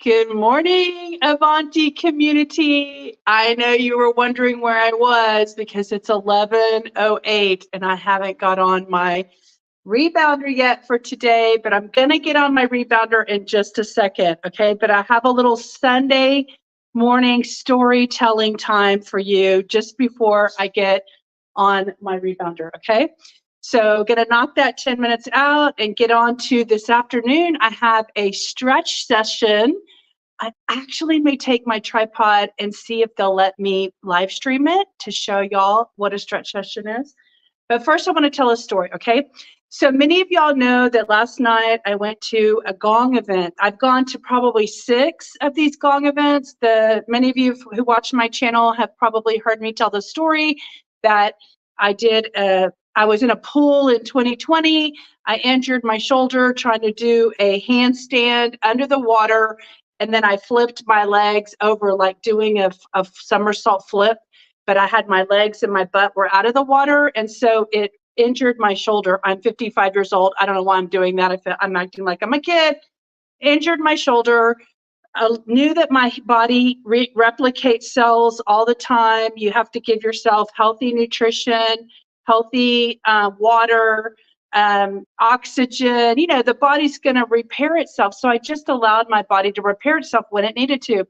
Good morning, Avanti community. I know you were wondering where I was because it's 11:08 and I haven't got on my rebounder yet for today, but I'm going to get on my rebounder in just a second, okay? But I have a little Sunday morning storytelling time for you just before I get on my rebounder, okay? So going to knock that 10 minutes out and get on to this afternoon. I have a stretch session. I actually may take my tripod and see if they'll let me live stream it to show y'all what a stretch session is. But first I want to tell a story, okay? So many of y'all know that last night I went to a gong event. I've gone to probably 6 of these gong events. Many of you who watch my channel have probably heard me tell the story that I was in a pool in 2020. I injured my shoulder trying to do a handstand under the water. And then I flipped my legs over like doing a somersault flip, but I had my legs and my butt were out of the water. And so it injured my shoulder. I'm 55 years old. I don't know why I'm doing that. I'm acting like I'm a kid. Injured my shoulder. I knew that my body replicates cells all the time. You have to give yourself healthy nutrition, healthy water, oxygen. You know, the body's going to repair itself. So I just allowed my body to repair itself when it needed to.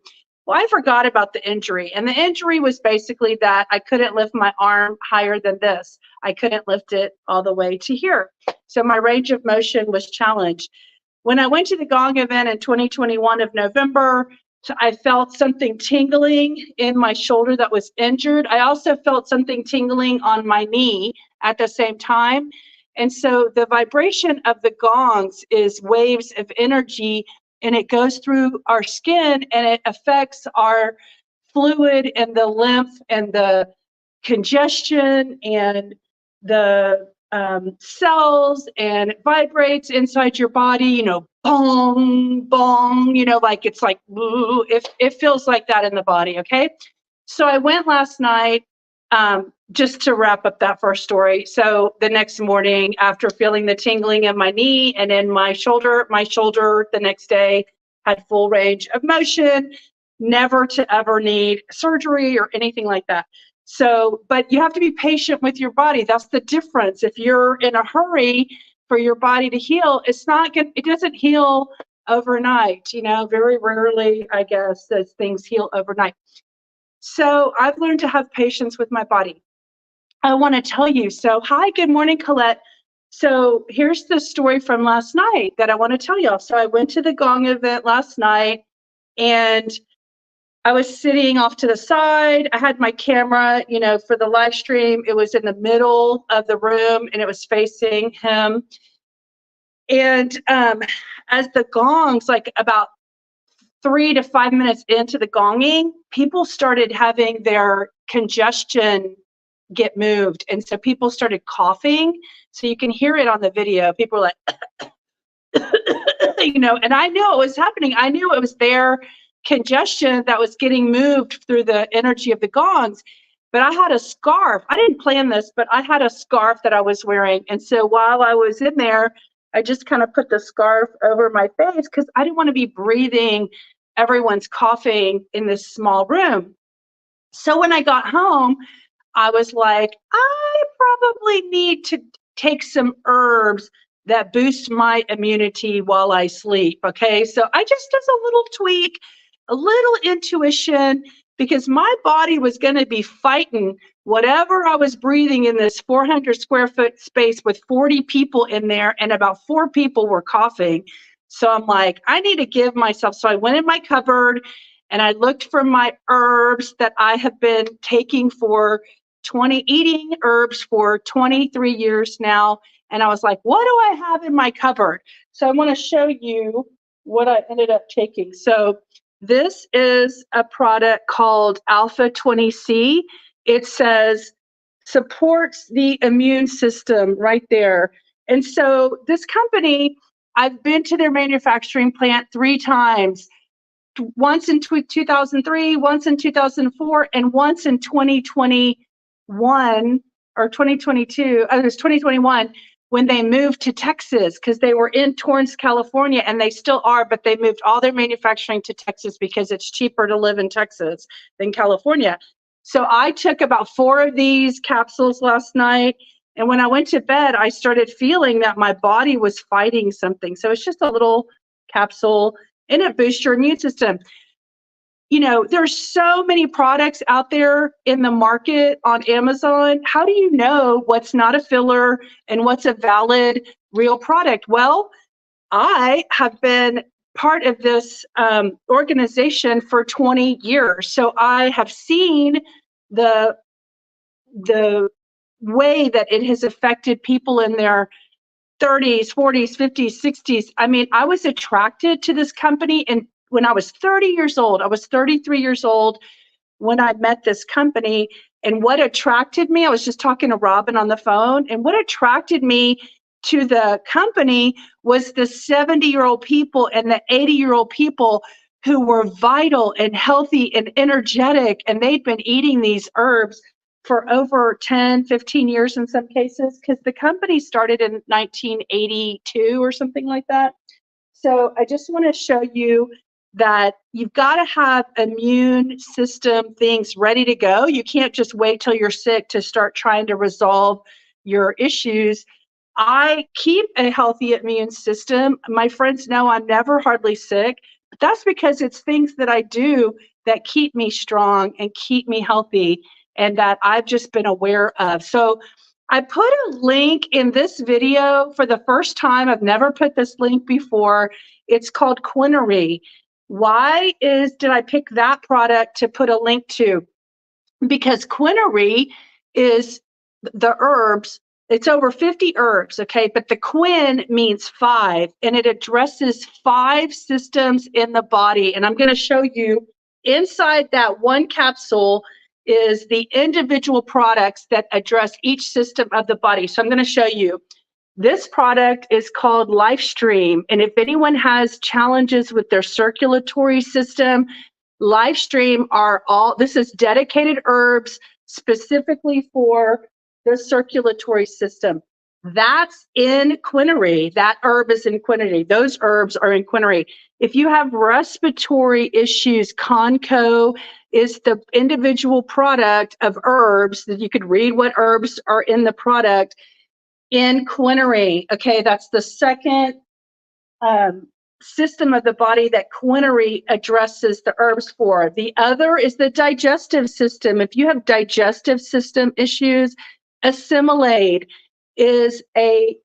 Well, I forgot about the injury. And the injury was basically that I couldn't lift my arm higher than this. I couldn't lift it all the way to here. So my range of motion was challenged. When I went to the gong event in 2021 of November, I felt something tingling in my shoulder that was injured. I also felt something tingling on my knee at the same time. And so the vibration of the gongs is waves of energy, and it goes through our skin and it affects our fluid and the lymph and the congestion and the cells, and it vibrates inside your body, you know, bong, bong, you know, like it's like, woo, it feels like that in the body, okay? So I went last night, just to wrap up that first story. So the next morning, after feeling the tingling in my knee and in my shoulder the next day had full range of motion, never to ever need surgery or anything like that. So, but you have to be patient with your body. That's the difference. If you're in a hurry for your body to heal, it doesn't heal overnight. You know, very rarely, I guess, does things heal overnight. So I've learned to have patience with my body. I want to tell you. So, hi, good morning, Colette. So here's the story from last night that I want to tell y'all. So I went to the gong event last night, and I was sitting off to the side. I had my camera, you know, for the live stream. It was in the middle of the room and it was facing him. And as the gongs, like about 3 to 5 minutes into the gonging, people started having their congestion get moved. And so people started coughing. So you can hear it on the video. People were like, you know, and I knew it was happening. I knew it was their congestion that was getting moved through the energy of the gongs. But I had a scarf. I didn't plan this, but I had a scarf that I was wearing. And so while I was in there, I just kind of put the scarf over my face because I didn't want to be breathing everyone's coughing in this small room. So when I got home, I was like, I probably need to take some herbs that boost my immunity while I sleep, okay? So I just did a little tweak, a little intuition, because my body was going to be fighting whatever I was breathing in this 400 square foot space with 40 people in there, and about 4 people were coughing. So I'm like, I need to give myself. So I went in my cupboard and I looked for my herbs that I have been taking eating herbs for 23 years now. And I was like, what do I have in my cupboard? So I want to show you what I ended up taking. So this is a product called Alpha 20C. It says supports the immune system right there. And so this company, I've been to their manufacturing plant 3 times. Once in 2003, once in 2004, and once in 2021 or 2022. It was 2021 when they moved to Texas, because they were in Torrance, California, and they still are, but they moved all their manufacturing to Texas because it's cheaper to live in Texas than California. So I took about 4 of these capsules last night, and when I went to bed, I started feeling that my body was fighting something. So it's just a little capsule, and it boosts your immune system. You know, there's so many products out there in the market on Amazon. How do you know what's not a filler and what's a valid, real product? Well, I have been part of this organization for 20 years. So I have seen the way that it has affected people in their 30s, 40s, 50s, 60s. I mean, I was attracted to this company, and when I was 30 years old, I was 33 years old when I met this company. And what attracted me, I was just talking to Robin on the phone, and what attracted me to the company was the 70-year-old people and the 80-year-old people who were vital and healthy and energetic, and they'd been eating these herbs for over 10, 15 years in some cases, because the company started in 1982 or something like that. So I just want to show you that you've got to have immune system things ready to go. You can't just wait till you're sick to start trying to resolve your issues. I keep a healthy immune system. My friends know I'm never hardly sick, but that's because it's things that I do that keep me strong and keep me healthy, and that I've just been aware of. So I put a link in this video for the first time. I've never put this link before. It's called Quinary. Why did I pick that product to put a link to? Because Quinary is the herbs. It's over 50 herbs, okay? But the quin means 5, and it addresses 5 systems in the body. And I'm going to show you inside that one capsule is the individual products that address each system of the body. So I'm going to show you. This product is called LifeStream. And if anyone has challenges with their circulatory system, LifeStream this is dedicated herbs specifically for the circulatory system. That's in Quinary. That herb is in Quinary. Those herbs are in Quinary. If you have respiratory issues, Conco is the individual product of herbs that you could read what herbs are in the product in Quinary. Okay, that's the second system of the body that Quinary addresses the herbs for. The other is the digestive system. If you have digestive system issues, Assimilate is a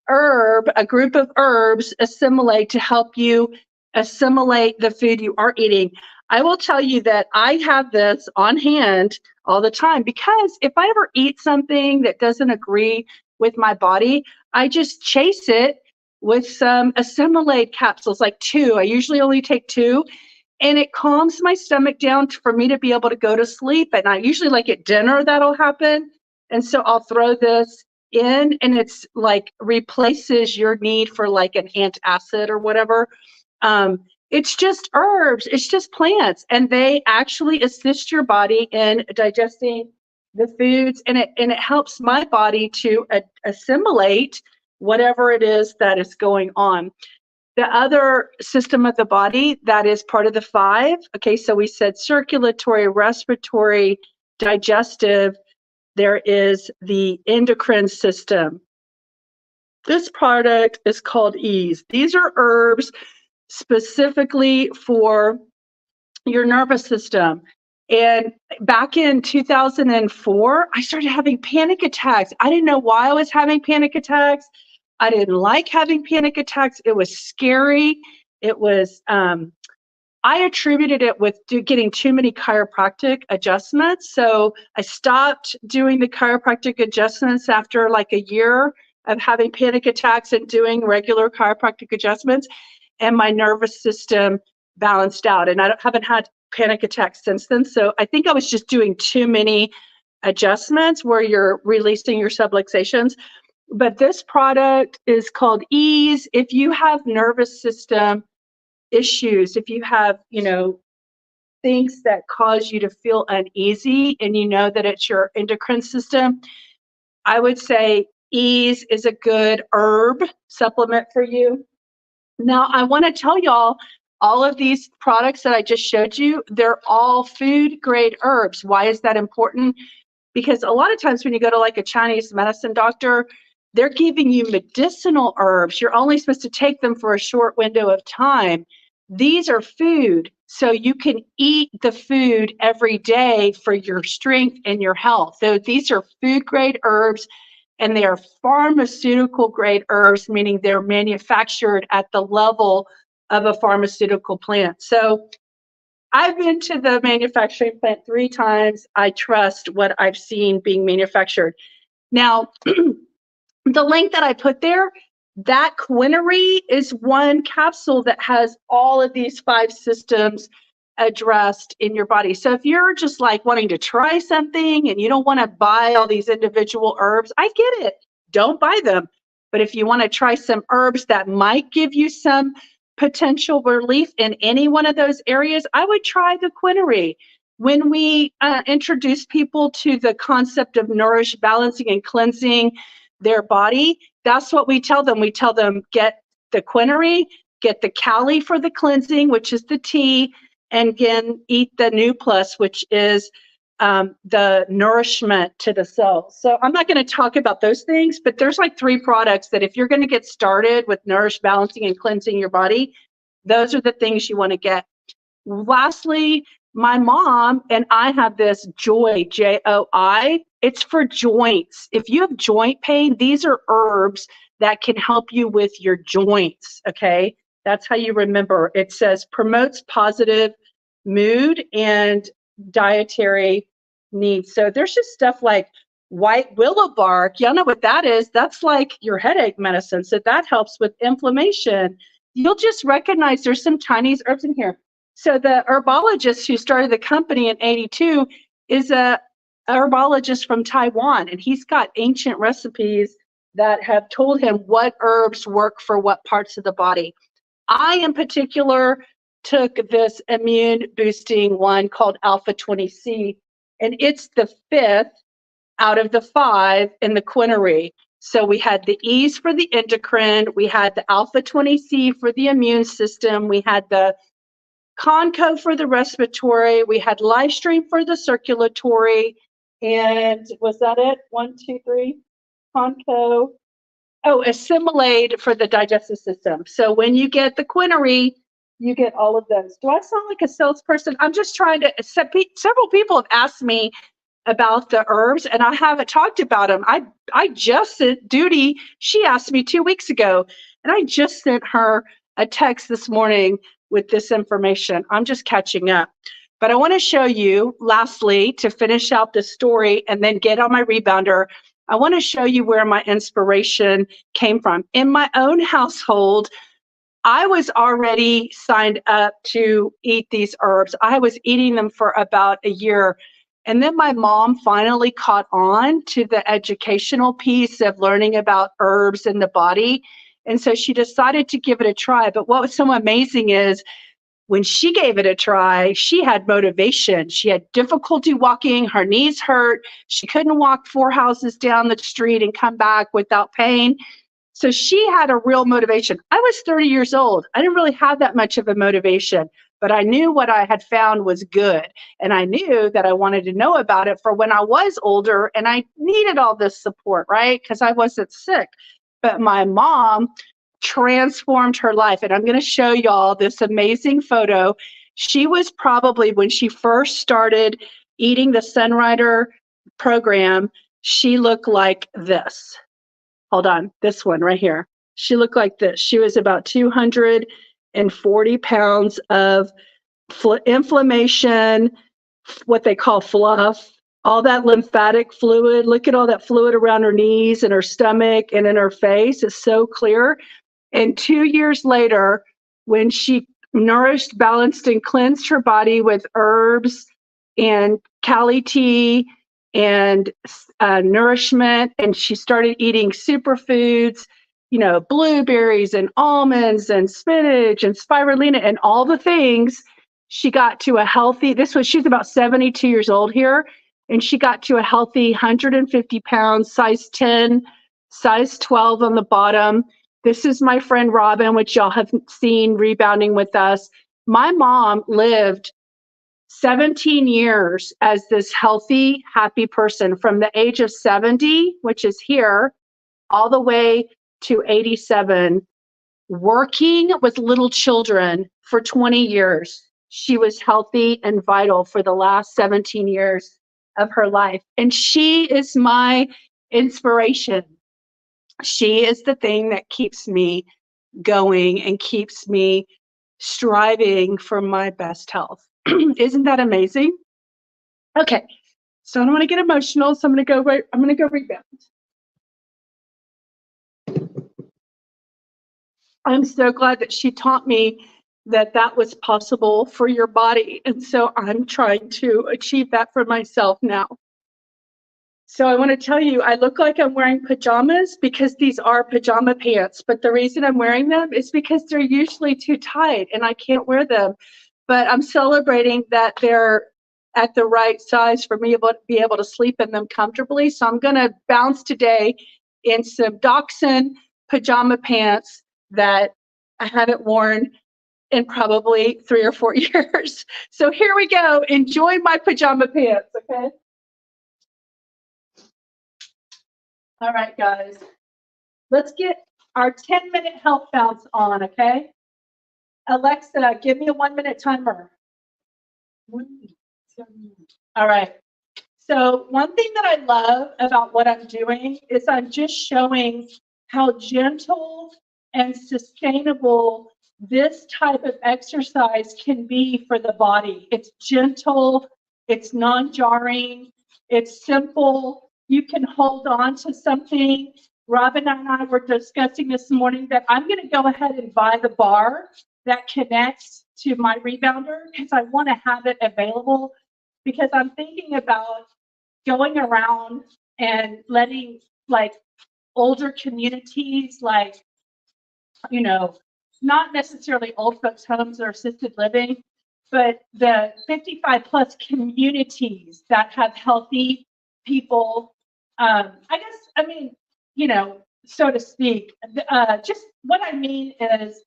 group of herbs assimilate to help you assimilate the food you are eating. I will tell you that I have this on hand all the time, because if I ever eat something that doesn't agree with my body, I just chase it with some Assimilate capsules, like 2. I usually only take 2, and it calms my stomach down for me to be able to go to sleep. And I usually, like at dinner, that'll happen. And so I'll throw this in, and it's like replaces your need for like an antacid or whatever. It's just herbs, it's just plants, and they actually assist your body in digesting the foods, and it helps my body to assimilate whatever it is that is going on. The other system of the body that is part of the 5, okay, so we said circulatory, respiratory, digestive. There is the endocrine system. This product is called Ease. These are herbs specifically for your nervous system. And back in 2004, I started having panic attacks. I didn't know why I was having panic attacks. I didn't like having panic attacks. It was scary. It was, I attributed it with getting too many chiropractic adjustments. So I stopped doing the chiropractic adjustments after like a year of having panic attacks and doing regular chiropractic adjustments. And my nervous system balanced out. And I haven't had panic attacks since then. So I think I was just doing too many adjustments where you're releasing your subluxations. But this product is called Ease. If you have nervous system issues, if you have, things that cause you to feel uneasy, and you know that it's your endocrine system, I would say Ease is a good herb supplement for you. Now, I want to tell y'all, all of these products that I just showed you, they're all food grade herbs. Why is that important? Because a lot of times when you go to like a Chinese medicine doctor, they're giving you medicinal herbs. You're only supposed to take them for a short window of time. These are food, so you can eat the food every day for your strength and your health. So these are food grade herbs, and they are pharmaceutical grade herbs, meaning they're manufactured at the level of a pharmaceutical plant. So I've been to the manufacturing plant 3 times. I trust what I've seen being manufactured. Now, the link that I put there, that Quinary is one capsule that has all of these 5 systems addressed in your body. So if you're just like wanting to try something and you don't want to buy all these individual herbs, I get it. Don't buy them. But if you want to try some herbs that might give you some potential relief in any one of those areas, I would try the Quinary. When we introduce people to the concept of nourish, balancing, and cleansing their body, that's what we tell them. We tell them, get the Quinary, get the Cali for the cleansing, which is the tea, and again, eat the New Plus, which is the nourishment to the cells. So I'm not going to talk about those things, but there's like 3 products that if you're going to get started with nourish, balancing, and cleansing your body, those are the things you want to get. Lastly, my mom and I have this Joy, J-O-I. It's for joints. If you have joint pain, these are herbs that can help you with your joints, okay? That's how you remember. It says promotes positive mood and dietary needs. So there's just stuff like white willow bark. Y'all know what that is? That's like your headache medicine. So that helps with inflammation. You'll just recognize there's some Chinese herbs in here. So the herbologist who started the company in 82 is a herbologist from Taiwan, and he's got ancient recipes that have told him what herbs work for what parts of the body. I, in particular, took this immune boosting one called Alpha 20C, and it's the 5th out of the 5 in the Quinary. So we had the Ease for the endocrine, we had the Alpha 20C for the immune system, we had the Conco for the respiratory, we had Livestream for the circulatory, and was that it? 1, 2, 3. Conco. Oh, Assimilate for the digestive system. So when you get the Quinary, you get all of those. Do I sound like a salesperson? I'm just trying to, several people have asked me about the herbs, and I haven't talked about them. I just sent Duty, she asked me 2 weeks ago, and I just sent her a text this morning with this information. I'm just catching up. But I want to show you, lastly, to finish out the story and then get on my rebounder, I want to show you where my inspiration came from. In my own household, I was already signed up to eat these herbs. I was eating them for about a year. And then my mom finally caught on to the educational piece of learning about herbs in the body. And so she decided to give it a try. But what was so amazing is when she gave it a try, she had motivation. She had difficulty walking, her knees hurt. She couldn't walk 4 houses down the street and come back without pain. So she had a real motivation. I was 30 years old. I didn't really have that much of a motivation, but I knew what I had found was good. And I knew that I wanted to know about it for when I was older and I needed all this support, right? Because I wasn't sick. But my mom transformed her life. And I'm going to show y'all this amazing photo. She was probably, when she first started eating the Sunrider program, she looked like this. Hold on, this one right here. She looked like this. She was about 240 pounds of inflammation, what they call fluff, all that lymphatic fluid. Look at all that fluid around her knees and her stomach and in her face. It's so clear. And 2 years later, when she nourished, balanced, and cleansed her body with herbs and Cali tea and nourishment, and she started eating superfoods, you know, blueberries and almonds and spinach and spirulina and all the things, she got to a healthy, she's about 72 years old here, and she got to a healthy 150 pounds, size 10 size 12 on the bottom. This is my friend Robin, which y'all have seen rebounding with us. My mom lived 17 years as this healthy, happy person from the age of 70, which is here, all the way to 87, working with little children for 20 years. She was healthy and vital for the last 17 years of her life. And she is my inspiration. She is the thing that keeps me going and keeps me striving for my best health. Isn't that amazing? Okay, so I don't want to get emotional, so I'm going to go rebound. I'm so glad that she taught me that that was possible for your body, and so I'm trying to achieve that for myself now. So I want to tell you, I look like I'm wearing pajamas because these are pajama pants, but the reason I'm wearing them is because they're usually too tight and I can't wear them. But I'm celebrating that they're at the right size for me to be able to sleep in them comfortably. So I'm going to bounce today in some Dachshund pajama pants that I haven't worn in probably 3 or 4 years. So here we go. Enjoy my pajama pants, okay? All right, guys. Let's get our 10-minute health bounce on, okay? Alexa, give me a 1-minute timer. All right. So one thing that I love about what I'm doing is I'm just showing how gentle and sustainable this type of exercise can be for the body. It's gentle, it's non-jarring, it's simple. You can hold on to something. Robin and I were discussing this morning that I'm going to go ahead and buy the bar that connects to my rebounder because I want to have it available, because I'm thinking about going around and letting like older communities, like, you know, not necessarily old folks homes or assisted living, but the 55 plus communities that have healthy people. I mean, you know, so to speak, just what I mean is,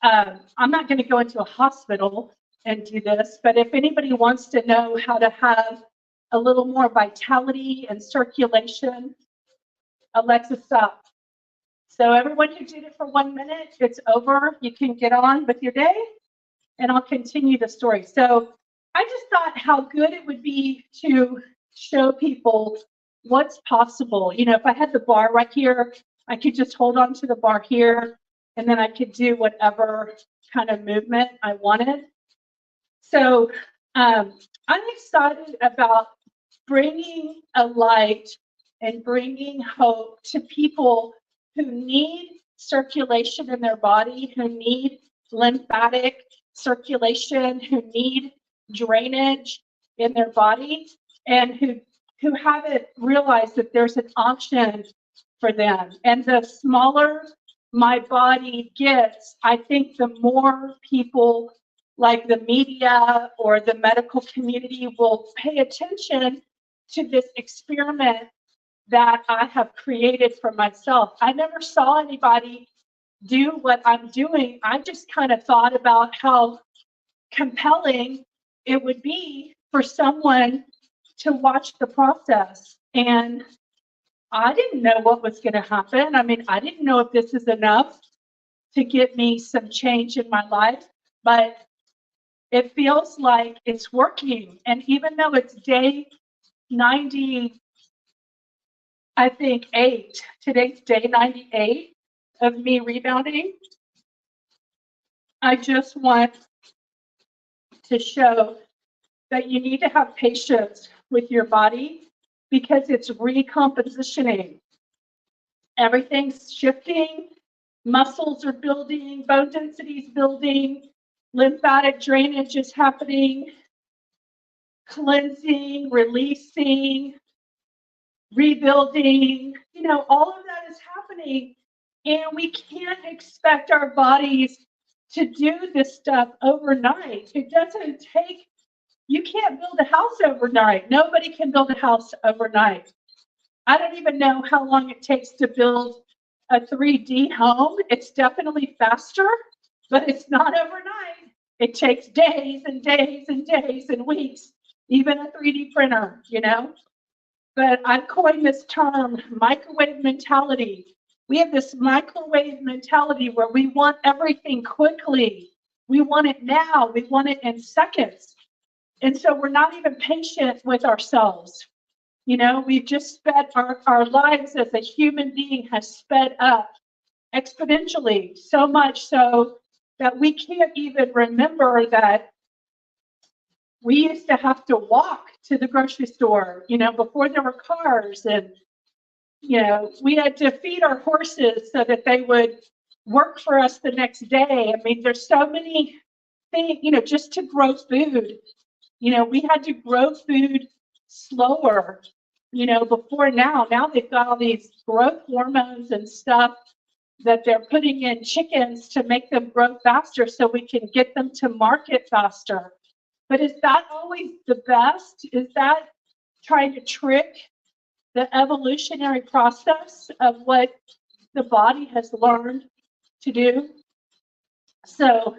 I'm not going to go into a hospital and do this, but if anybody wants to know how to have a little more vitality and circulation, Alexa, stop. So everyone who did it for 1 minute, it's over. You can get on with your day, and I'll continue the story. So I just thought how good it would be to show people what's possible. You know, if I had the bar right here, I could just hold on to the bar here, and then I could do whatever kind of movement I wanted. So I'm excited about bringing a light and bringing hope to people who need circulation in their body, who need lymphatic circulation, who need drainage in their body, and who haven't realized that there's an option for them. And the smaller my body gets, I think the more people like the media or the medical community will pay attention to this experiment that I have created for myself. I never saw anybody do what I'm doing. I just kind of thought about how compelling it would be for someone to watch the process. And I didn't know what was going to happen. I mean, I didn't know if this is enough to get me some change in my life, but it feels like it's working. And even though it's day 90, I think 8, today's day 98 of me rebounding, I just want to show that you need to have patience with your body because it's recompositioning. Everything's shifting, muscles are building, bone density is building, lymphatic drainage is happening, cleansing, releasing, rebuilding, you know, all of that is happening. And we can't expect our bodies to do this stuff overnight. It doesn't take, you can't build a house overnight. Nobody can build a house overnight. I don't even know how long it takes to build a 3D home. It's definitely faster, but it's not overnight. It takes days and days and days and weeks, even a 3D printer, you know? But I've coined this term, microwave mentality. We have this microwave mentality where we want everything quickly. We want it now. We want it in seconds. And so we're not even patient with ourselves. You know, we've just sped our lives as a human being has sped up exponentially, so much so that we can't even remember that we used to have to walk to the grocery store, you know, before there were cars. And, you know, we had to feed our horses so that they would work for us the next day. I mean, there's so many things, you know, just to grow food. You know, we had to grow food slower, you know, before now. Now they've got all these growth hormones and stuff that they're putting in chickens to make them grow faster so we can get them to market faster. But is that always the best? Is that trying to trick the evolutionary process of what the body has learned to do? So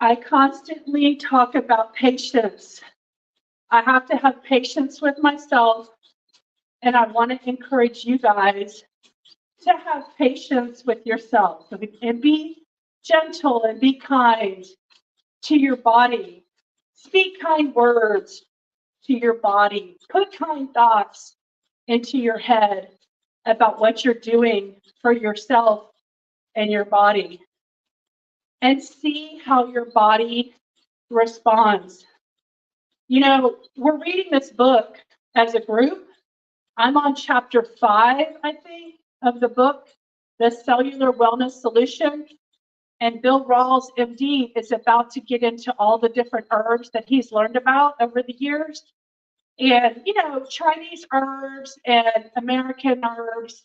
I constantly talk about patience. I have to have patience with myself, and I want to encourage you guys to have patience with yourself and be gentle and be kind to your body. Speak kind words to your body. Put kind thoughts into your head about what you're doing for yourself and your body. And see how your body responds. You know, we're reading this book as a group. I'm on chapter 5, I think, of the book, The Cellular Wellness Solution. And Bill Rawls, MD, is about to get into all the different herbs that he's learned about over the years. And, you know, Chinese herbs and American herbs,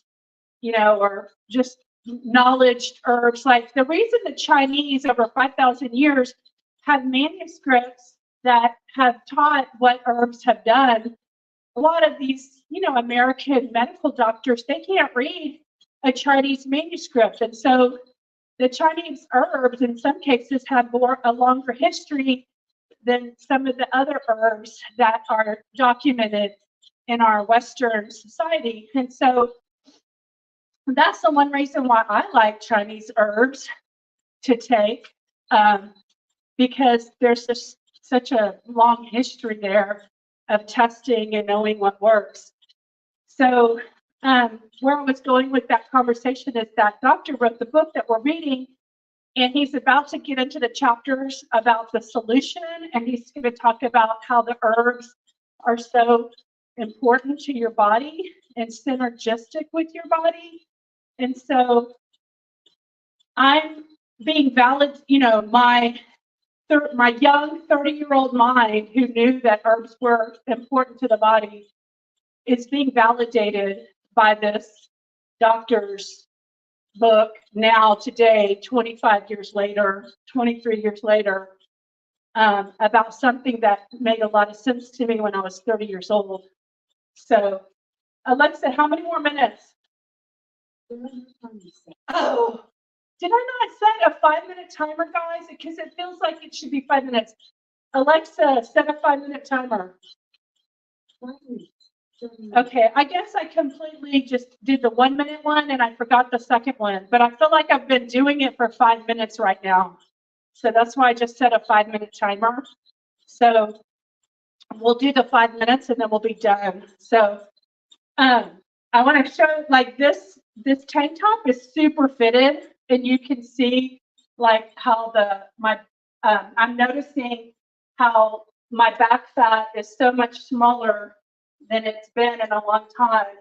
you know, or just knowledge herbs. Like the reason the Chinese over 5,000 years have manuscripts that have taught what herbs have done, a lot of these, you know, American medical doctors, they can't read a Chinese manuscript. And so the Chinese herbs in some cases have a longer history than some of the other herbs that are documented in our Western society. And so that's the one reason why I like Chinese herbs to take, because there's just such a long history there of testing and knowing what works. So where I was going with that conversation is that doctor wrote the book that we're reading, and he's about to get into the chapters about the solution, and he's going to talk about how the herbs are so important to your body and synergistic with your body. And so I'm being valid, you know, my young 30-year-old mind who knew that herbs were important to the body is being validated by this doctor's book now today, 25 years later, 23 years later, about something that made a lot of sense to me when I was 30 years old. So Alexa, how many more minutes? Oh, did I not set a 5-minute timer, guys? Because it feels like it should be 5 minutes. Alexa, set a 5-minute timer. Okay, I guess I completely just did the 1-minute one and I forgot the second one, but I feel like I've been doing it for 5 minutes right now. So that's why I just set a 5-minute timer. So we'll do the 5 minutes and then we'll be done. So I want to show like this tank top is super fitted, and you can see like how I'm noticing how my back fat is so much smaller than it's been in a long time.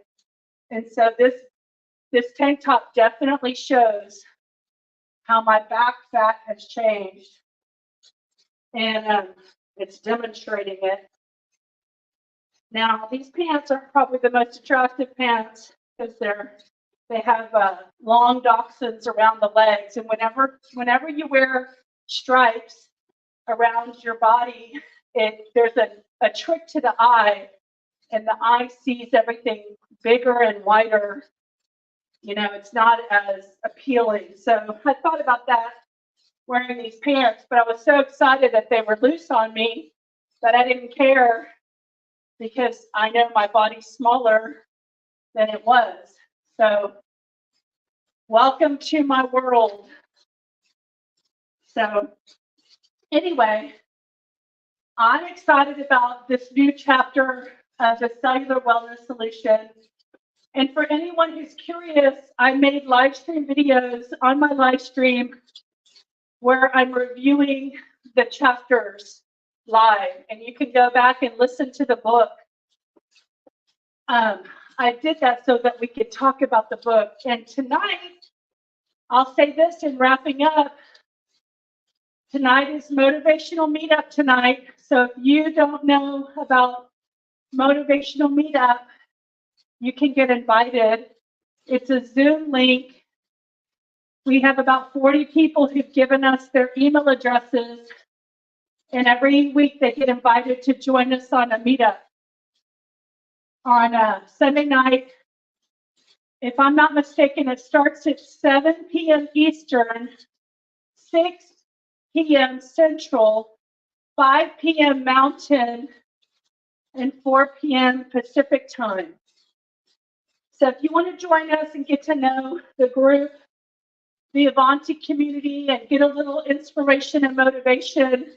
And so this tank top definitely shows how my back fat has changed, and it's demonstrating it. Now, these pants aren't probably the most attractive pants because they have long dachshunds around the legs, and whenever you wear stripes around your body, there's a trick to the eye and the eye sees everything bigger and wider. You know, it's not as appealing. So I thought about that wearing these pants, but I was so excited that they were loose on me that I didn't care because I know my body's smaller than it was. So welcome to my world. So anyway, I'm excited about this new chapter of the Cellular Wellness Solution. And for anyone who's curious, I made live stream videos on my live stream where I'm reviewing the chapters live, and you can go back and listen to the book. I did that so that we could talk about the book. And tonight, I'll say this in wrapping up. Tonight is motivational meetup tonight. So if you don't know about motivational meetup, you can get invited. It's a Zoom link. We have about 40 people who've given us their email addresses. And every week they get invited to join us on a meetup on a Sunday night. If I'm not mistaken, it starts at 7 p.m. Eastern, 6 p.m. Central, 5 p.m. Mountain, and 4 p.m. Pacific time. So if you want to join us and get to know the group, the Avanti community, and get a little inspiration and motivation,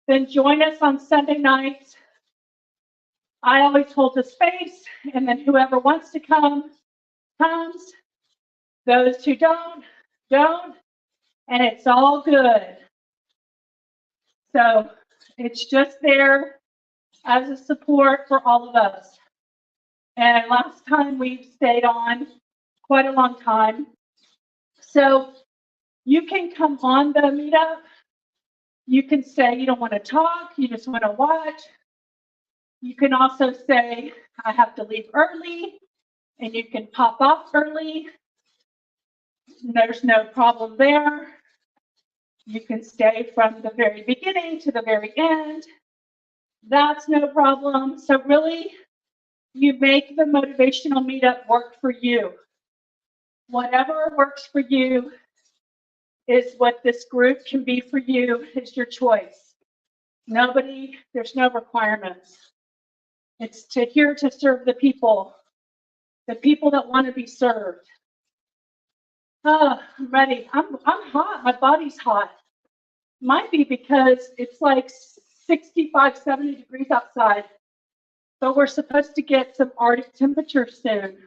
then join us on Sunday nights. I always hold the space, and then whoever wants to come, comes. Those who don't, and it's all good. So it's just there as a support for all of us. And last time we stayed on quite a long time. So you can come on the meetup. You can say you don't want to talk, you just want to watch. You can also say, I have to leave early, and you can pop off early. There's no problem there. You can stay from the very beginning to the very end. That's no problem. So really, you make the motivational meetup work for you. Whatever works for you is what this group can be for you. It's your choice. There's no requirements. It's here to serve the people that want to be served. Oh, I'm ready. I'm hot. My body's hot. Might be because it's like 65, 70 degrees outside, but we're supposed to get some Arctic temperature soon.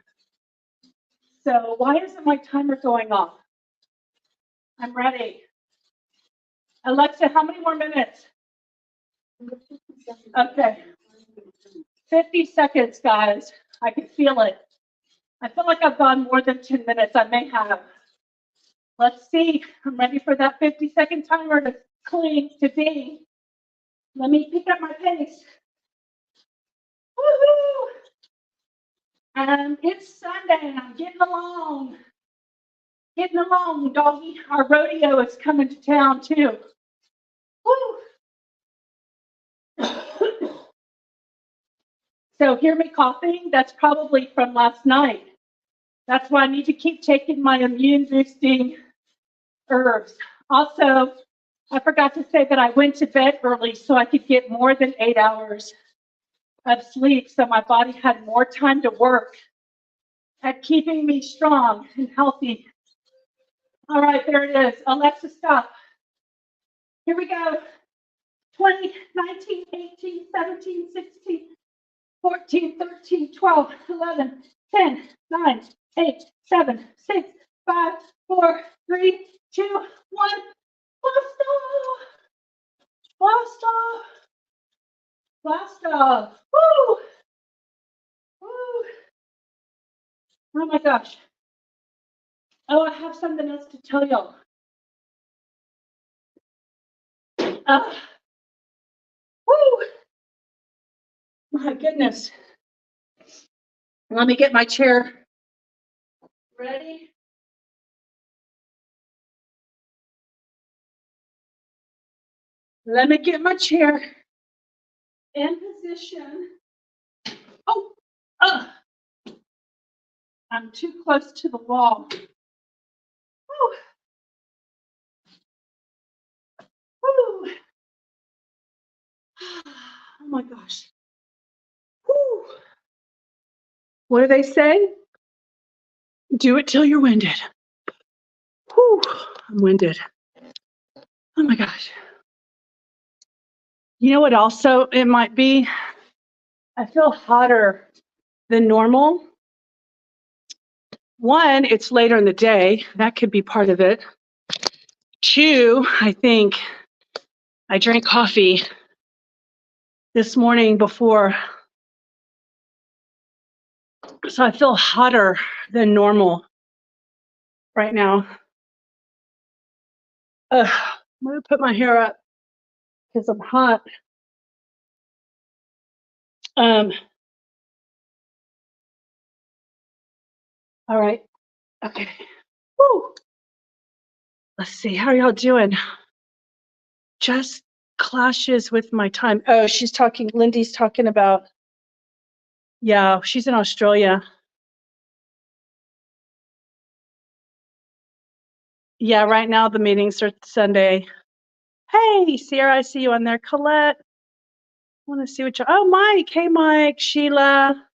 So why isn't my timer going off? I'm ready. Alexa, how many more minutes? Okay. 50 seconds, guys. I can feel it. I feel like I've gone more than 10 minutes. I may have. Let's see. I'm ready for that 50-second timer to ding. Let me pick up my pace. Woohoo! And it's Sunday, and I'm getting along. Getting along, doggy. Our rodeo is coming to town, too. Woo! So hear me coughing? That's probably from last night. That's why I need to keep taking my immune boosting herbs. Also, I forgot to say that I went to bed early so I could get more than 8 hours of sleep, so my body had more time to work at keeping me strong and healthy. All right, there it is. Alexa, stop. Here we go. 20, 19, 18, 17, 16, 14, 13, 12, 11, 10, 9, 8, 7, 6, 5, 4, 3, 2, 1. Blast off! Blast off! Blast off! Woo! Woo! Oh my gosh. Oh, I have something else to tell y'all. Woo! My goodness. Let me get my chair ready. Let me get my chair in position. Oh, Ugh. I'm too close to the wall. Woo. Woo. Oh my gosh. Woo. What do they say? Do it till you're winded. Whew, I'm winded. Oh my gosh. You know what also it might be? I feel hotter than normal. One, it's later in the day. That could be part of it. Two, I think I drank coffee this morning before. So I feel hotter than normal right now. I'm going to put my hair up because I'm hot. All right. Okay. Woo. Let's see. How are y'all doing? Just clashes with my time. Oh, Lindy's talking about, yeah, she's in Australia. Yeah, right now the meetings are Sunday. Hey, Sierra, I see you on there. Colette, I want to see what oh, Mike. Hey, Mike, Sheila.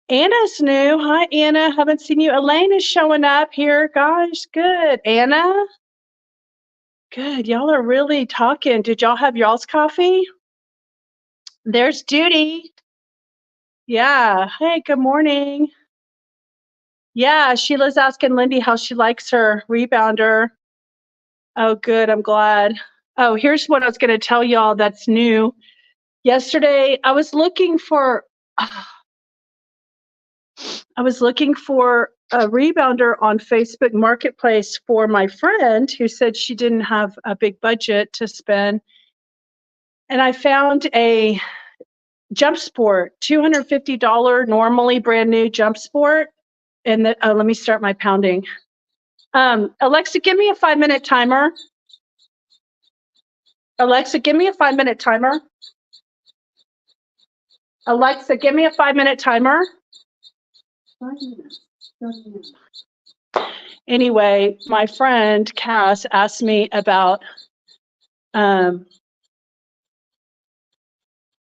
Anna's new. Hi, Anna. Haven't seen you. Elaine is showing up here. Gosh, good. Anna? Good. Y'all are really talking. Did y'all have y'all's coffee? There's Judy. Yeah. Hey, good morning. Yeah, Sheila's asking Lindy how she likes her rebounder. Oh, good. I'm glad. Oh, here's what I was going to tell y'all that's new. Yesterday, I was looking for a rebounder on Facebook Marketplace for my friend who said she didn't have a big budget to spend. And I found a Jump Sport, $250 normally brand new Jump Sport. And let me start my pounding. Alexa, give me a 5-minute timer. Alexa, give me a 5-minute timer. Alexa, give me a 5-minute timer. 5 minutes. Anyway, my friend Cass asked me about a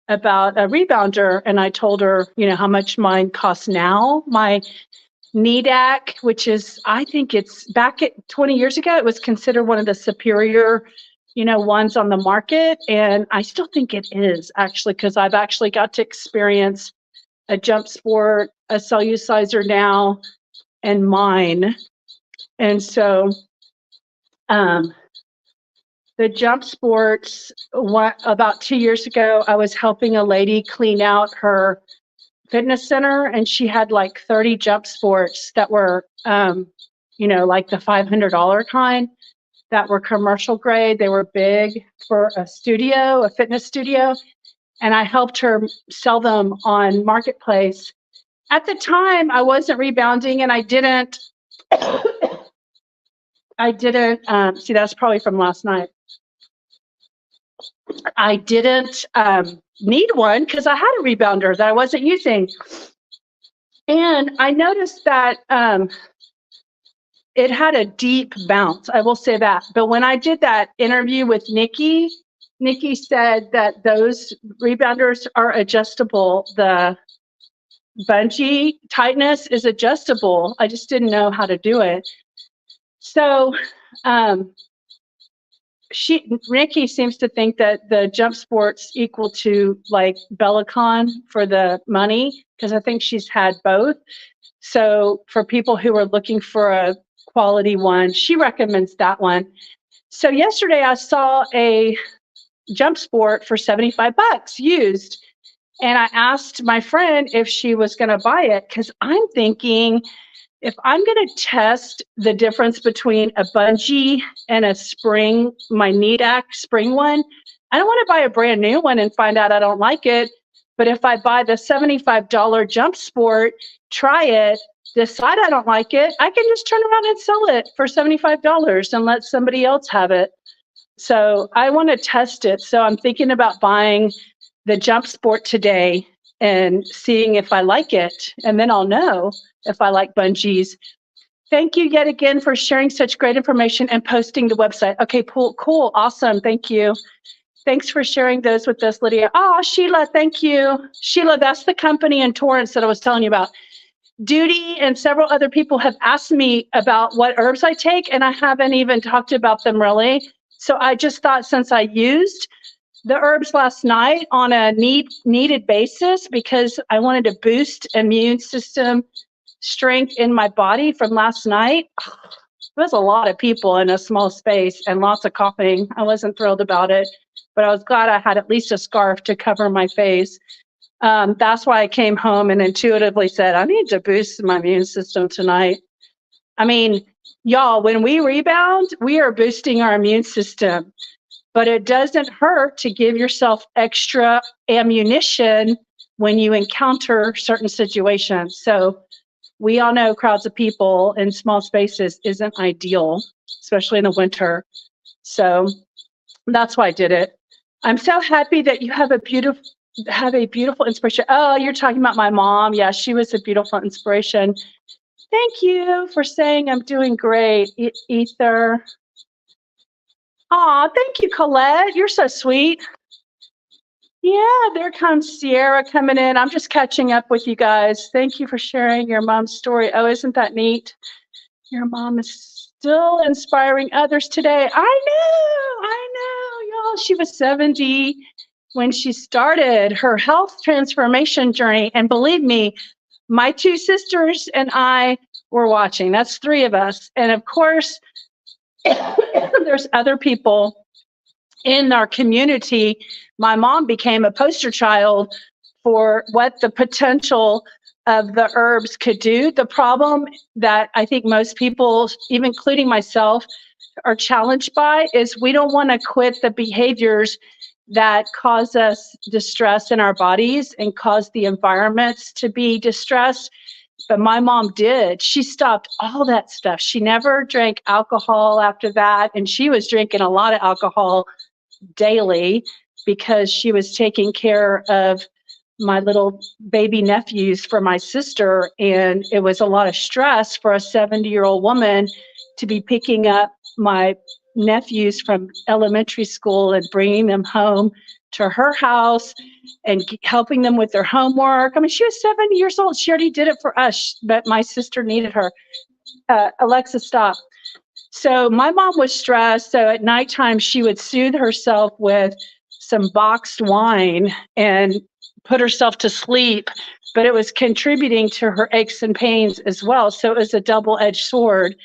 rebounder, and I told her, how much mine costs now. My Needak, which is, I think it's back at 20 years ago, it was considered one of the superior, ones on the market. And I still think it is actually, because I've actually got to experience a Jump Sport, a Cellusizer now, and mine. And so the Jump Sports, about 2 years ago, I was helping a lady clean out her fitness center, and she had like 30 Jump Sports that were, like the $500 kind that were commercial grade. They were big for a fitness studio. And I helped her sell them on Marketplace. At the time, I wasn't rebounding, and I didn't, see, that's probably from last night. I didn't need one because I had a rebounder that I wasn't using. And I noticed that it had a deep bounce, I will say that. But when I did that interview with Nikki said that those rebounders are adjustable. The bungee tightness is adjustable. I just didn't know how to do it. So Nikki seems to think that the Jump Sports equal to like Bellicon for the money, because I think she's had both. So for people who are looking for a quality one, she recommends that one. So yesterday I saw a Jump Sport for $75 used. And I asked my friend if she was going to buy it, because I'm thinking, if I'm going to test the difference between a bungee and a spring, my Needak spring one, I don't want to buy a brand new one and find out I don't like it. But if I buy the $75 Jump Sport, try it, decide I don't like it, I can just turn around and sell it for $75 and let somebody else have it. So I want to test it. So I'm thinking about buying the Jump Sport today and seeing if I like it. And then I'll know if I like bungees. Thank you yet again for sharing such great information and posting the website. Okay, cool, awesome. Thank you. Thanks for sharing those with us, Lydia. Oh, Sheila, thank you. Sheila, that's the company in Torrance that I was telling you about. Duty and several other people have asked me about what herbs I take, and I haven't even talked about them really. So I just thought, since I used the herbs last night on a needed basis, because I wanted to boost immune system strength in my body from last night. There was a lot of people in a small space and lots of coughing. I wasn't thrilled about it, but I was glad I had at least a scarf to cover my face. That's why I came home and intuitively said, I need to boost my immune system tonight. I mean, y'all, when we rebound, we are boosting our immune system, but it doesn't hurt to give yourself extra ammunition when you encounter certain situations. So we all know crowds of people in small spaces isn't ideal, especially in the winter. So that's why I did it. I'm so happy that you have a beautiful inspiration. Oh, you're talking about my mom. Yeah, she was a beautiful inspiration. Thank you for saying I'm doing great, Ether. Aw, thank you, Colette. You're so sweet. Yeah, there comes Sierra coming in. I'm just catching up with you guys. Thank you for sharing your mom's story. Oh, isn't that neat? Your mom is still inspiring others today. I know, y'all. She was 70 when she started her health transformation journey. And believe me, my two sisters and I were watching. That's three of us. And of course, there's other people in our community. My mom became a poster child for what the potential of the herbs could do. The problem that I think most people, even including myself, are challenged by is we don't want to quit the behaviors that cause us distress in our bodies and cause the environments to be distressed. But my mom did. She stopped all that stuff. She never drank alcohol after that. And she was drinking a lot of alcohol daily because she was taking care of my little baby nephews for my sister. And it was a lot of stress for a 70-year-old woman to be picking up my nephews from elementary school and bringing them home to her house and helping them with their homework. I mean, she was 70 years old. She already did it for us, but my sister needed her. Alexa, stop. So my mom was stressed. So at nighttime, she would soothe herself with some boxed wine and put herself to sleep, but it was contributing to her aches and pains as well. So it was a double-edged sword.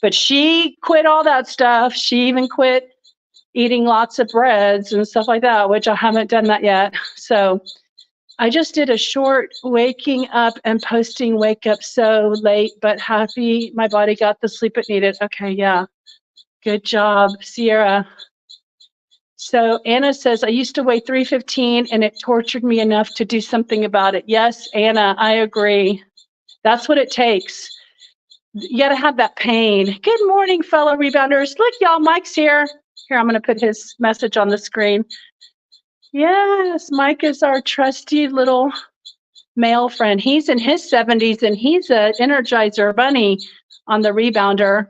But she quit all that stuff. She even quit eating lots of breads and stuff like that, which I haven't done that yet. So I just did a short waking up and posting wake up so late, but happy my body got the sleep it needed. Okay, yeah. Good job, Sierra. So Anna says, I used to weigh 315 and it tortured me enough to do something about it. Yes, Anna, I agree. That's what it takes. You got to have that pain. Good morning, fellow rebounders. Look, y'all, Mike's here. Here, I'm going to put his message on the screen. Yes, Mike is our trusty little male friend. He's in his 70s and he's an Energizer bunny on the rebounder.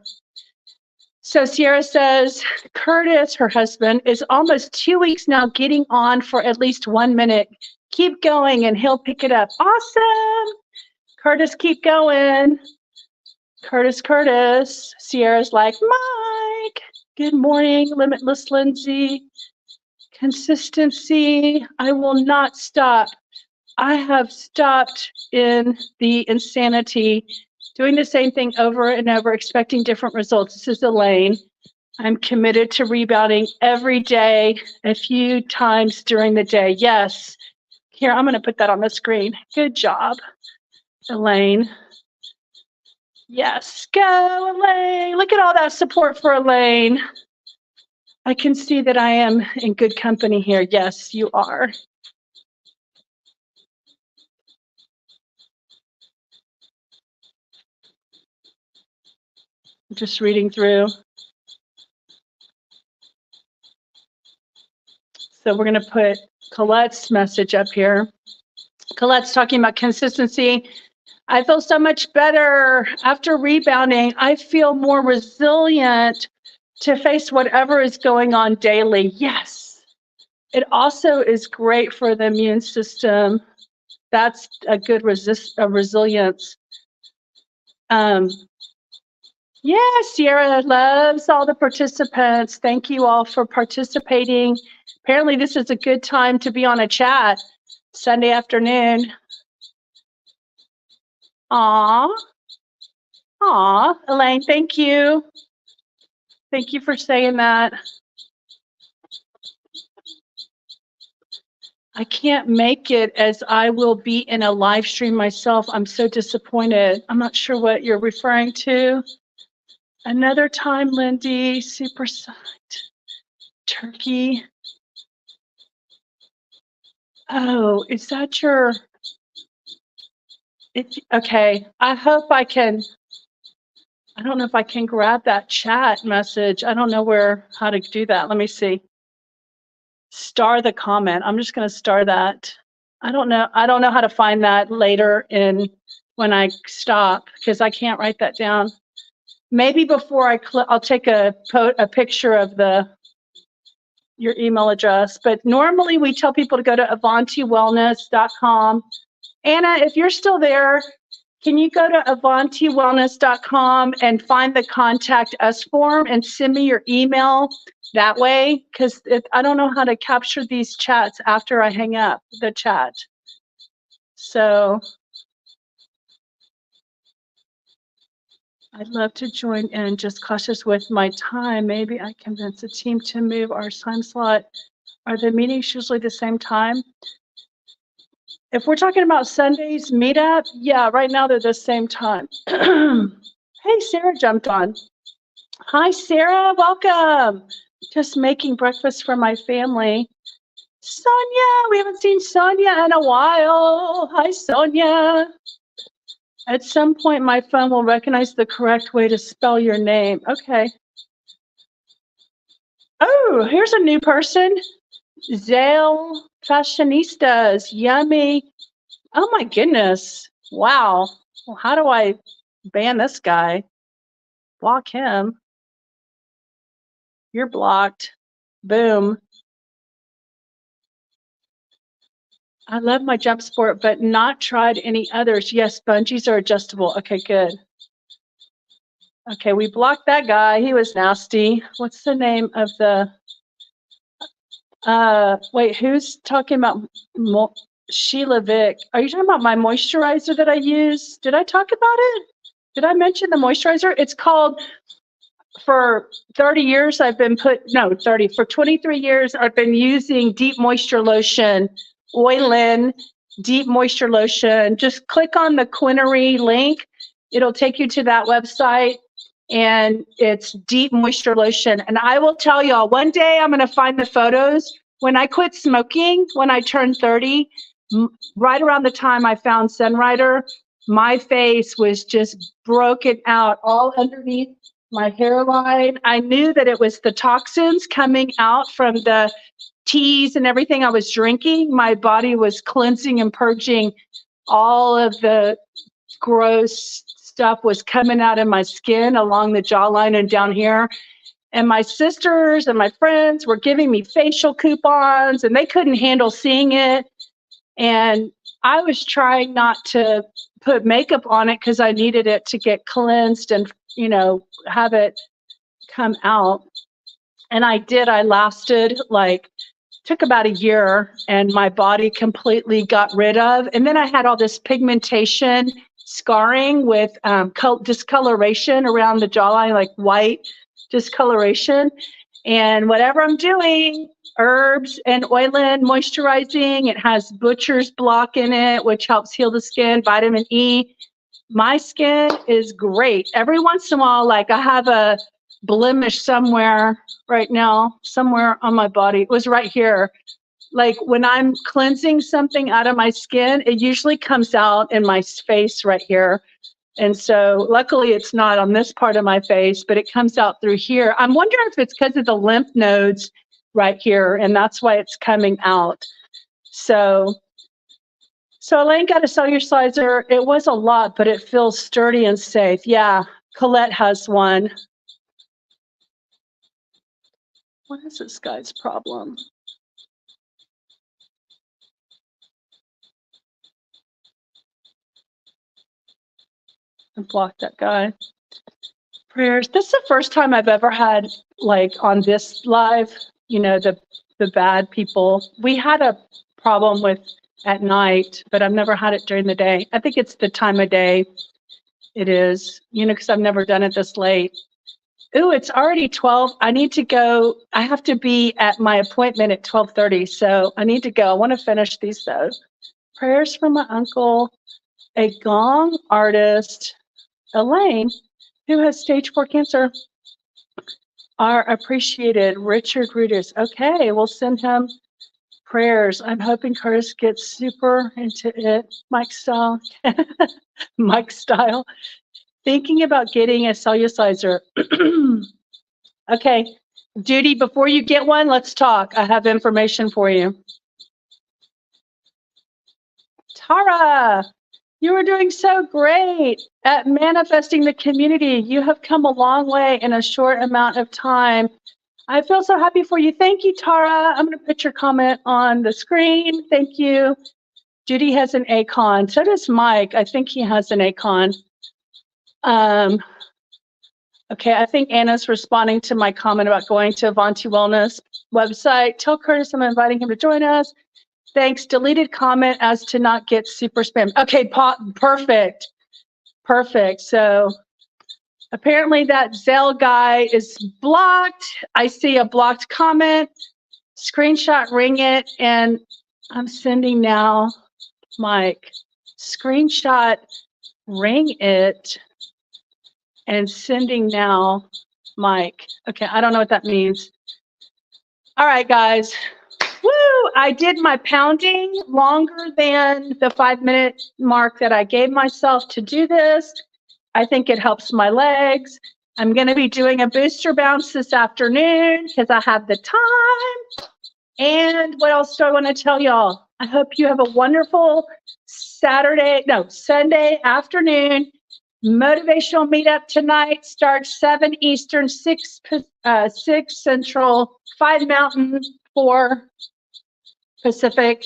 So Sierra says, Curtis, her husband, is almost 2 weeks now getting on for at least 1 minute. Keep going and he'll pick it up. Awesome. Curtis, keep going. Curtis. Sierra's like, Mike. Good morning, Limitless Lindsay. Consistency. I will not stop. I have stopped in the insanity, doing the same thing over and over, expecting different results. This is Elaine. I'm committed to rebounding every day, a few times during the day. Yes. Here, I'm going to put that on the screen. Good job, Elaine. Yes, go, Elaine. Look at all that support for Elaine. I can see that I am in good company here. Yes, you are. Just reading through. So we're going to put Colette's message up here. Colette's talking about consistency. I feel so much better after rebounding. I feel more resilient to face whatever is going on daily. Yes. It also is great for the immune system. That's a good resilience. Yeah, Sierra loves all the participants. Thank you all for participating. Apparently, this is a good time to be on a chat Sunday afternoon. Aw, Elaine, thank you. Thank you for saying that. I can't make it as I will be in a live stream myself. I'm so disappointed. I'm not sure what you're referring to. Another time, Lindy, super psyched. Turkey. Oh, is that your... Okay, I hope I can... I don't know if I can grab that chat message. I don't know how to do that. Let me see. Star the comment. I'm just going to star that. I don't know how to find that later when I stop, because I can't write that down. Maybe before I'll take a picture of your email address. But normally we tell people to go to avantiwellness.com. Anna, if you're still there, can you go to avantiwellness.com and find the contact us form and send me your email that way? Because I don't know how to capture these chats after I hang up the chat. So I'd love to join in, just cautious with my time. Maybe I convince the team to move our time slot. Are the meetings usually the same time? If we're talking about Sunday's meetup, yeah, right now they're the same time. Hey, Sarah jumped on. Hi, Sarah, welcome. Just making breakfast for my family. Sonia, we haven't seen Sonia in a while. Hi, Sonia. At some point, my phone will recognize the correct way to spell your name. Okay. Oh, here's a new person. Zale Fashionistas. Yummy. Oh, my goodness. Wow. Well, how do I ban this guy? Block him. You're blocked. Boom. I love my jump sport, but not tried any others. Yes, bungees are adjustable. Okay, good. Okay, we blocked that guy. He was nasty. What's the name of the... wait, who's talking about Sheila Vick? Are you talking about my moisturizer that I use? Did I talk about it? Did I mention the moisturizer? It's called... For 30 years, for 23 years, I've been using Deep Moisture Lotion, Oil-In Deep Moisture Lotion. Just click on the Quinary link. It'll take you to that website, and it's Deep Moisture Lotion. And I will tell y'all, one day I'm going to find the photos. When I quit smoking, when I turned 30, right around the time I found Sunrider, my face was just broken out all underneath my hairline. I knew that it was the toxins coming out from the teas and everything I was drinking. My body was cleansing and purging. All of the gross stuff was coming out of my skin along the jawline and down here. And my sisters and my friends were giving me facial coupons, and they couldn't handle seeing it. And I was trying not to put makeup on it because I needed it to get cleansed and, have it come out. And I did. I lasted took about a year, and my body completely got rid of. And then I had all this pigmentation scarring with discoloration around the jawline, like white discoloration. And whatever I'm doing, herbs and Oil-In moisturizing, it has butcher's block in it, which helps heal the skin, vitamin E. My skin is great. Every once in a while, I have a blemish somewhere right now, somewhere on my body. It was right here. When I'm cleansing something out of my skin, it usually comes out in my face right here. And so luckily it's not on this part of my face, but it comes out through here. I'm wondering if it's because of the lymph nodes right here, and that's why it's coming out. So So Elaine got a cellulosizer. It was a lot, but it feels sturdy and safe. Yeah, Colette has one. What is this guy's problem? I blocked that guy. Prayers. This is the first time I've ever had, like, on this live, you know, the bad people. We had a problem with at night, but I've never had it during the day. I think it's the time of day it is, you know, because I've never done it this late. Ooh, it's already 12. I need to go. I have to be at my appointment at 12:30, so I need to go. I want to finish these, though. Prayers for my uncle, a gong artist, Elaine, who has stage 4 cancer, are appreciated. Richard Rudis. Okay, we'll send him prayers. I'm hoping Curtis gets super into it. Mike style. Mike style. Thinking about getting a cellulosizer. Okay, Judy, before you get one, let's talk. I have information for you. Tara, you are doing so great at manifesting the community. You have come a long way in a short amount of time. I feel so happy for you. Thank you, Tara. I'm going to put your comment on the screen. Thank you. Judy has an Acon. So does Mike. I think he has an Acon. Okay, I think Anna's responding to my comment about going to Avanti Wellness website. Tell Curtis I'm inviting him to join us. Thanks. Deleted comment as to not get super spam. Okay, perfect. Perfect. So apparently that Zelle guy is blocked. I see a blocked comment. Screenshot, ring it, and I'm sending now, Mike. Screenshot, ring it, and sending now, Mike. Okay, I don't know what that means. All right, guys. Woo! I did my pounding longer than the 5-minute mark that I gave myself to do this. I think it helps my legs. I'm going to be doing a booster bounce this afternoon because I have the time. And what else do I want to tell y'all? I hope you have a wonderful Sunday afternoon. Motivational meetup tonight starts 7 Eastern, 6 Central, 5 Mountain, 4 Pacific.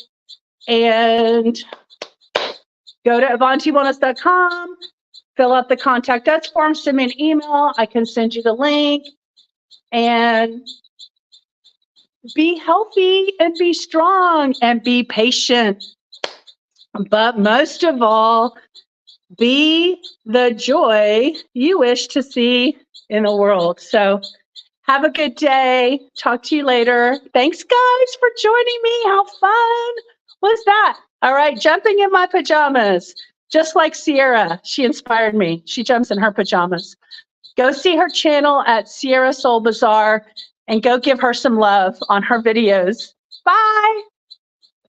And go to AvantiWellness.com, fill out the contact us form, send me an email. I can send you the link. And be healthy and be strong and be patient. But most of all, be the joy you wish to see in the world. So have a good day. Talk to you later. Thanks, guys, for joining me. How fun was that? All right, jumping in my pajamas, just like Sierra. She inspired me. She jumps in her pajamas. Go see her channel at Sierra Soul Bazaar and go give her some love on her videos. Bye.